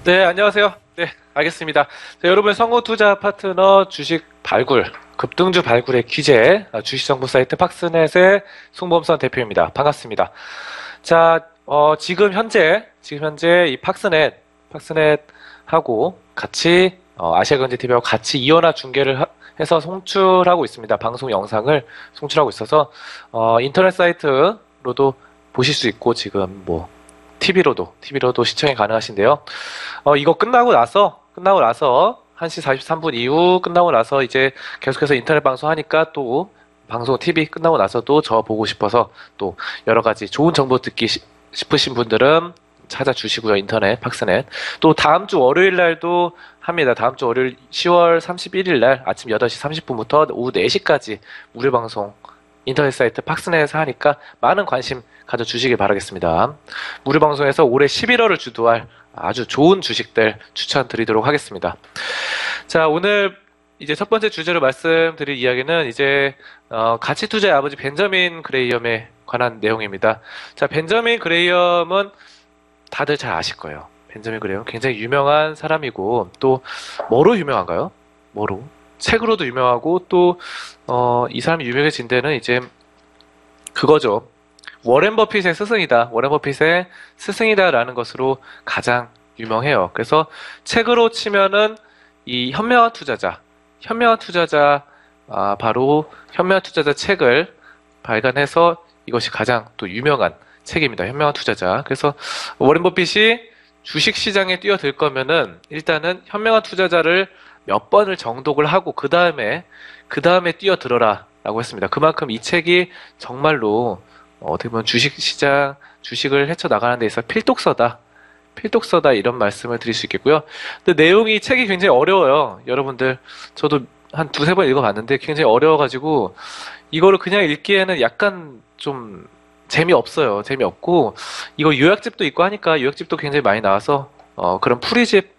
네, 안녕하세요. 네, 알겠습니다. 자, 여러분, 성우투자 파트너 주식 발굴, 급등주 발굴의 기재, 주식정보 사이트 팍스넷의 송범선 대표입니다. 반갑습니다. 자, 지금 현재 이 팍스넷하고 같이, 아시아경제TV하고 같이 이원화 중계를 해서 송출하고 있습니다. 방송 영상을 송출하고 있어서, 인터넷 사이트로도 보실 수 있고, 지금 TV로도 시청이 가능하신데요. 이거 끝나고 나서 1시 43분 이후 끝나고 나서 이제 계속해서 인터넷 방송 하니까 또 방송 TV 끝나고 나서도 저 보고 싶어서 또 여러 가지 좋은 정보 듣기 싶으신 분들은 찾아주시고요. 인터넷 팍스넷. 또 다음 주 월요일 날도 합니다. 다음 주 월요일 10월 31일 날 아침 8시 30분부터 오후 4시까지 무료 방송 인터넷 사이트 팍스넷에서 하니까 많은 관심 가져주시길 바라겠습니다. 무료 방송에서 올해 11월을 주도할 아주 좋은 주식들 추천드리도록 하겠습니다. 자, 오늘 이제 첫 번째 주제로 말씀드릴 이야기는 이제 가치 투자의 아버지 벤저민 그레이엄에 관한 내용입니다. 자, 벤저민 그레이엄은 다들 잘 아실 거예요. 벤저민 그레이엄 굉장히 유명한 사람이고 또 뭐로 유명한가요? 뭐로? 책으로도 유명하고 또 이 사람이 유명해진 데는 이제 그거죠. 워렌 버핏의 스승이다. 워렌 버핏의 스승이다라는 것으로 가장 유명해요. 그래서 책으로 치면은 이 현명한 투자자, 바로 현명한 투자자 책을 발간해서 이것이 가장 또 유명한 책입니다. 현명한 투자자. 그래서 워렌 버핏이 주식 시장에 뛰어들 거면은 일단은 현명한 투자자를 몇 번을 정독을 하고 그 다음에 뛰어들어라 라고 했습니다. 그만큼 이 책이 정말로 어떻게 보면 주식을 헤쳐나가는 데 있어 필독서다 이런 말씀을 드릴 수 있겠고요. 근데 책이 굉장히 어려워요. 여러분들, 저도 한 두세 번 읽어봤는데 굉장히 어려워가지고 이거를 그냥 읽기에는 약간 좀 재미없고, 이거 요약집도 있고 하니까 요약집도 굉장히 많이 나와서 그런 풀이집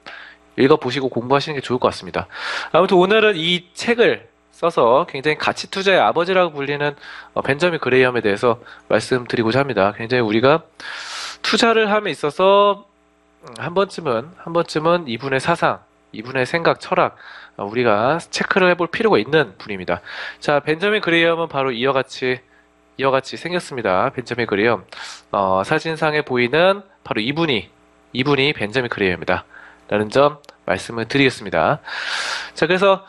읽어보시고 공부하시는 게 좋을 것 같습니다. 아무튼 오늘은 이 책을 써서 굉장히 가치 투자의 아버지라고 불리는 벤저민 그레이엄에 대해서 말씀드리고자 합니다. 굉장히 우리가 투자를 함에 있어서 한 번쯤은 이분의 사상, 이분의 생각, 철학, 우리가 체크를 해볼 필요가 있는 분입니다. 자, 벤저민 그레이엄은 바로 이와 같이 생겼습니다. 벤저민 그레이엄. 사진상에 보이는 바로 이분이 벤저민 그레이엄입니다. 라는 점 말씀을 드리겠습니다. 자, 그래서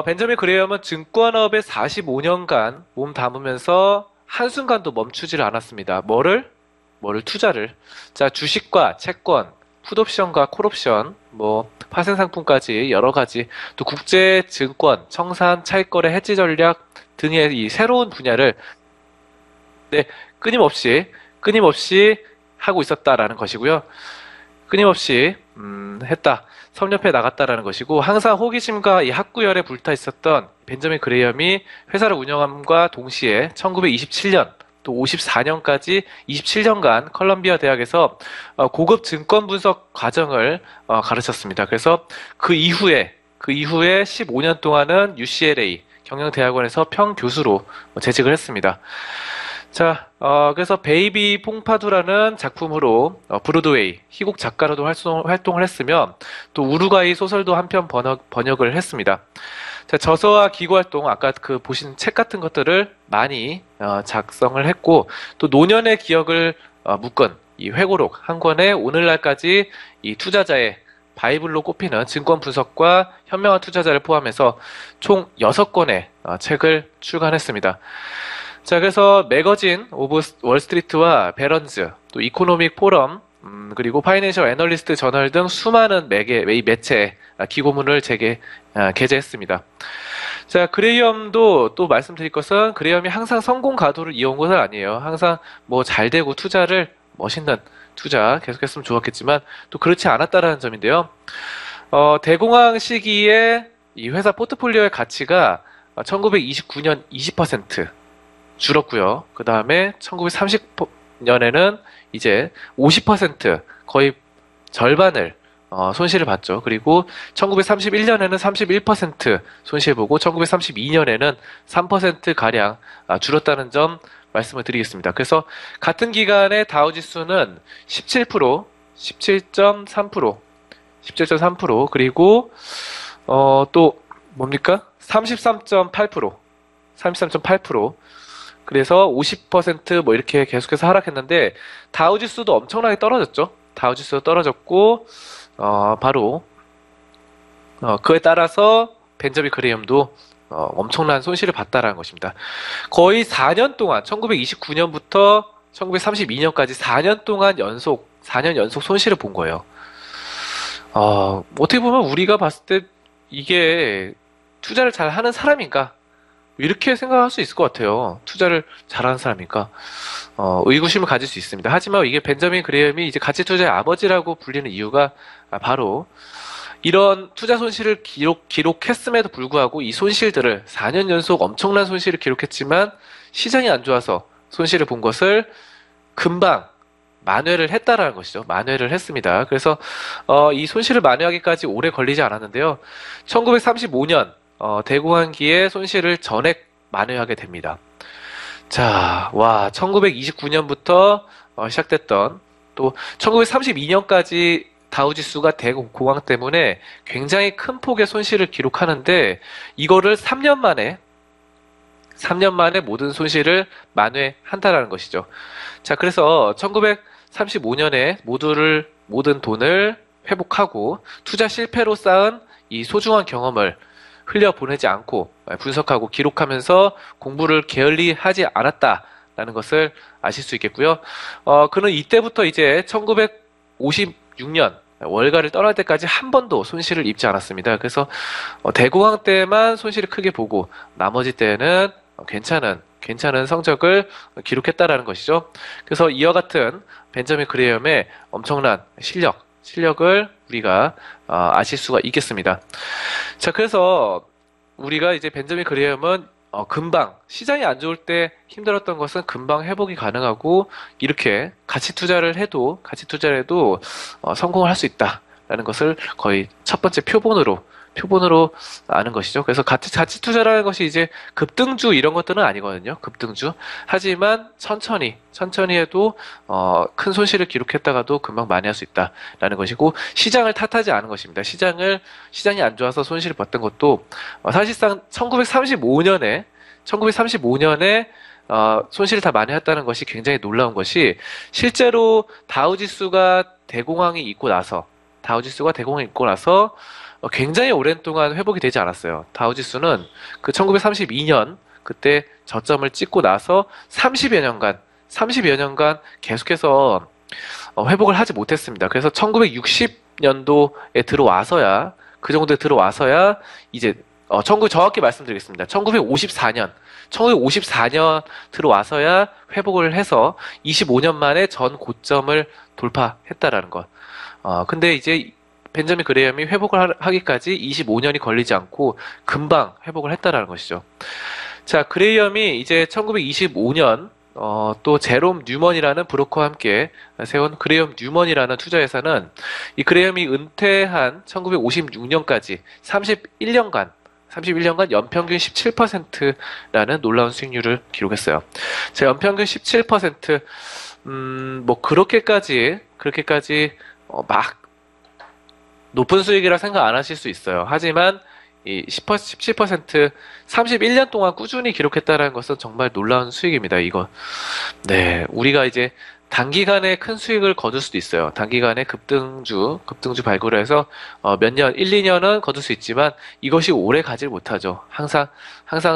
벤저민 그레이엄은 증권업에 45년간 몸 담으면서 한순간도 멈추지를 않았습니다. 뭐를 투자를. 자, 주식과 채권, 풋옵션과 콜옵션, 파생상품까지 여러 가지, 또 국제 증권, 청산, 차익거래, 해지 전략 등의 이 새로운 분야를 네, 끊임없이 하고 있었다라는 것이고요. 끊임없이 했다. 섭렵해 나갔다라는 것이고, 항상 호기심과 이 학구열에 불타 있었던 벤저민 그레이엄이 회사를 운영함과 동시에 1927년 또 54년까지 27년간 컬럼비아 대학에서 고급 증권 분석 과정을 가르쳤습니다. 그래서 그 이후에 15년 동안은 UCLA 경영대학원에서 평교수로 재직을 했습니다. 자, 그래서 베이비 퐁파두라는 작품으로 브로드웨이 희곡 작가로도 활동을 했으며 또 우루과이 소설도 한 편 번역을 했습니다. 자, 저서와 기고 활동, 아까 그 보신 책 같은 것들을 많이 작성을 했고 또 노년의 기억을 묶은 이 회고록 한 권에 오늘날까지 이 투자자의 바이블로 꼽히는 증권 분석과 현명한 투자자를 포함해서 총 6권의 책을 출간했습니다. 자, 그래서 매거진 오브 월스트리트와 베런즈, 또 이코노믹 포럼, 그리고 파이낸셜 애널리스트 저널 등 수많은 매체에 기고문을 게재했습니다. 자, 그레이엄도 또 말씀드릴 것은 그레이엄이 항상 성공 가도를 이어온 것은 아니에요. 항상 잘 되고 멋있는 투자 계속했으면 좋았겠지만 또 그렇지 않았다라는 점인데요. 대공황 시기에 이 회사 포트폴리오의 가치가 1929년 20% 줄었고요. 그 다음에 1930년에는 이제 50% 거의 절반을 손실을 봤죠. 그리고 1931년에는 31% 손실 보고 1932년에는 3%가량 줄었다는 점 말씀을 드리겠습니다. 그래서 같은 기간에 다우지수는 17%, 17.3% 17.3%. 그리고 또 뭡니까? 33.8%. 33.8%. 그래서 50% 이렇게 계속해서 하락했는데 다우지수도 엄청나게 떨어졌죠. 다우지수도 떨어졌고 바로 그에 따라서 벤저민 그레이엄도 엄청난 손실을 봤다라는 것입니다. 거의 4년 동안 1929년부터 1932년까지 4년 연속 손실을 본 거예요. 어떻게 보면 우리가 봤을 때 이게 투자를 잘 하는 사람인가? 이렇게 생각할 수 있을 것 같아요. 투자를 잘하는 사람이니까. 의구심을 가질 수 있습니다. 하지만 이게 벤저민 그레이엄이 이제 가치 투자의 아버지라고 불리는 이유가 바로 이런 투자 손실을 기록했음에도 불구하고 이 손실들을 4년 연속 엄청난 손실을 기록했지만 시장이 안 좋아서 손실을 본 것을 금방 만회를 했다라는 것이죠. 만회를 했습니다. 그래서 이 손실을 만회하기까지 오래 걸리지 않았는데요. 1935년 대공황기에 손실을 전액 만회하게 됩니다. 자, 1929년부터 시작됐던 또 1932년까지 다우지수가 대공황 때문에 굉장히 큰 폭의 손실을 기록하는데 이거를 3년 만에 모든 손실을 만회한다라는 것이죠. 자, 그래서 1935년에 모든 돈을 회복하고 투자 실패로 쌓은 이 소중한 경험을 흘려보내지 않고 분석하고 기록하면서 공부를 게을리하지 않았다라는 것을 아실 수 있겠고요. 그는 이때부터 이제 1956년 월가를 떠날 때까지 한 번도 손실을 입지 않았습니다. 그래서 대공황 때만 손실을 크게 보고 나머지 때는 괜찮은 성적을 기록했다라는 것이죠. 그래서 이와 같은 벤저민 그레이엄의 엄청난 실력을 우리가 아실 수가 있겠습니다. 자, 그래서 우리가 이제 벤저민 그레이엄은 금방 시장이 안 좋을 때 힘들었던 것은 금방 회복이 가능하고 이렇게 가치 투자를 해도 성공을 할 수 있다라는 것을 거의 첫 번째 표본으로 아는 것이죠. 그래서 가치 투자라는 것이 이제 급등주 이런 것들은 아니거든요. 급등주. 하지만 천천히 해도 큰 손실을 기록했다가도 금방 만회할 수 있다라는 것이고 시장을 탓하지 않은 것입니다. 시장이 안 좋아서 손실을 봤던 것도 사실상 1935년에 손실을 다 만회했다는 것이 굉장히 놀라운 것이 실제로 다우지수가 대공황이 있고 나서 굉장히 오랜 동안 회복이 되지 않았어요. 다우지수는 그 1932년 그때 저점을 찍고 나서 30여 년간 계속해서 회복을 하지 못했습니다. 그래서 1960년도에 들어와서야 그 정도에 들어와서야 이제 정확히 말씀드리겠습니다. 1954년 들어와서야 회복을 해서 25년 만에 전 고점을 돌파했다라는 것. 근데 이제 벤저민 그레이엄이 회복을 하기까지 25년이 걸리지 않고 금방 회복을 했다라는 것이죠. 자, 그레이엄이 이제 1925년 또 제롬 뉴먼이라는 브로커와 함께 세운 그레이엄 뉴먼이라는 투자회사는 이 그레이엄이 은퇴한 1956년까지 31년간 연평균 17%라는 놀라운 수익률을 기록했어요. 자, 연평균 17%, 그렇게까지 막 높은 수익이라 생각 안 하실 수 있어요. 하지만 이 17% 31년 동안 꾸준히 기록했다는 것은 정말 놀라운 수익입니다. 이거. 네, 우리가 이제 단기간에 큰 수익을 거둘 수도 있어요. 단기간에 급등주 발굴을 해서 몇 년, 1, 2년은 거둘 수 있지만 이것이 오래 가질 못하죠. 항상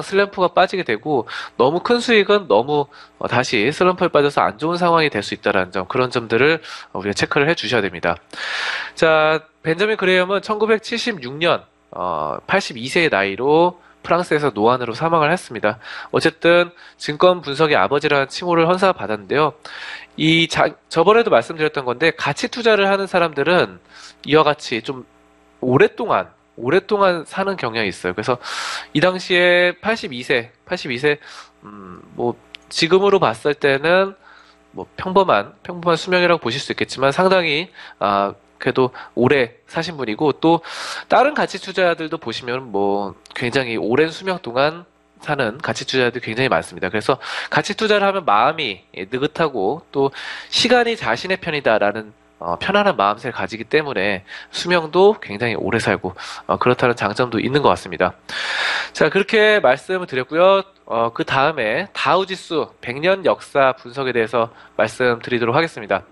슬럼프가 빠지게 되고 너무 큰 수익은 너무 다시 슬럼프에 빠져서 안 좋은 상황이 될 수 있다는 점, 그런 점들을 우리가 체크를 해 주셔야 됩니다. 자, 벤저민 그레이엄은 1976년 82세의 나이로 프랑스에서 노안으로 사망을 했습니다. 어쨌든 증권 분석의 아버지라는 칭호를 헌사받았는데요. 저번에도 말씀드렸던 건데 가치 투자를 하는 사람들은 이와 같이 좀 오랫동안 사는 경향이 있어요. 그래서 이 당시에 82세 지금으로 봤을 때는 평범한 수명이라고 보실 수 있겠지만 상당히 그래도 오래 사신 분이고 또 다른 가치 투자들도 보시면 굉장히 오랜 수명 동안 사는 가치 투자들이 굉장히 많습니다. 그래서 가치 투자를 하면 마음이 느긋하고 또 시간이 자신의 편이다라는 편안한 마음새를 가지기 때문에 수명도 굉장히 오래 살고 그렇다는 장점도 있는 것 같습니다. 자, 그렇게 말씀을 드렸고요. 그 다음에 다우지수 100년 역사 분석에 대해서 말씀드리도록 하겠습니다.